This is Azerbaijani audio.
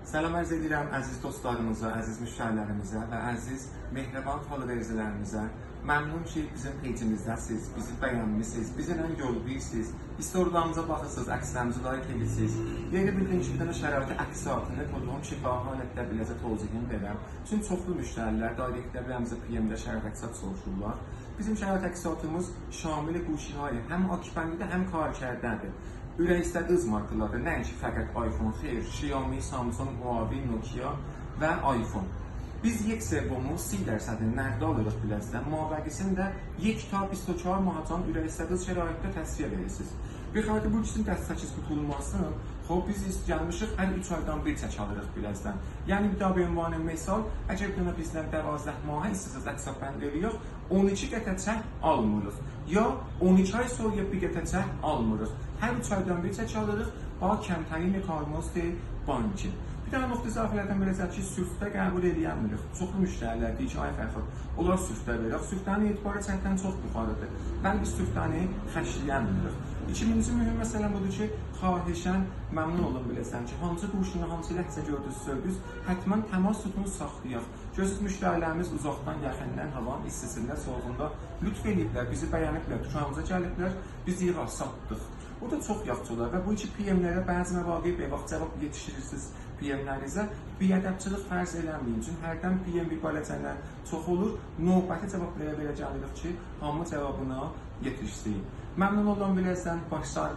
Salam arz edirəm əziz dostlarımıza, əziz müştərilərimizə və əziz mehriban followerlərimizə. Məmnun ki, bizim peycimizdəsiniz, bizi bəyənmişsiniz, bizimlə yol verirsiniz, storylarımıza baxırsınız, əkslərimizi like edirsiniz. Yeni bildiyim ki, bir dənə şəraiti əksatını kodluğum şifahi halətdə biləcə tozigini verəm. Çünki çoxlu müştərilər direktlərimizi PM-də şərait əksat soruşurlar. Bizim şərait əksatımız şamil quşihayı həm akifənlidir, həm karkərdədir. Ürək istədiyiniz markalarda nəinki fəqət iPhone xeyr, Xiaomi, Samsung, Huawei, Nokia və iPhone. Biz یک سوم 30% نقد alırıq biləzdən, müvafiqəsində 1 ta 24 manatdan ürək istədiyiniz şəraitdə təsviyə verirsiniz. Bexatir bu ikisinin dəstəçiz tutulmasın, biz gəlmişik hər 3 aydan bir çək alırıq biləzdən. Yəni bir daha bir ünvanı misal, əgər buna bizdən 12 mah istəsəz əksat bənd edirik, 12 qətə çək almırıq. Ya 12 ay sonra bir qətə çək almırıq. Hər 3 aydan bir çək alırıq, ba kəmtərin karmozdir banki. Bir dənə nöqtə izafələrdən biləcək ki, sürfdə qəbul edilmirik. Çoxlu müştərilər deyir ki, ay Fəxr, onlar sürfdə verir. Sürfdənin etibarı çəkdən çox yuxarıdır. Mən biz sürfdəni xərcləyəmirik. İkinci mühüm məsələ budur ki, xahişən məmnun olun biləsən ki, hansı quşunu, hansı ləhcə gördünüz, söydünüz, həttəmən təmas tutunu saxlayaq. Gözünüz müştərilərimiz uzaqdan, yaxından, havanın istisində, soğuğunda lütf ediblər, bizi bəyəniblər, dükanımıza gəliblər, biz yığar satdıq. Burada çox yaxşı olar və bu iki PM-lərə bəzi məvaqib vaxt cavab yetişdirirsiniz PM-lərinizə biədəbçılıq fərz eləməyin. Çünki hərdən PM bir baləcənlər çox olur, növbəti cavablara belə gəlirik ki, hamı cavabına yetişsin. Məmnun olan biləzən, başlar.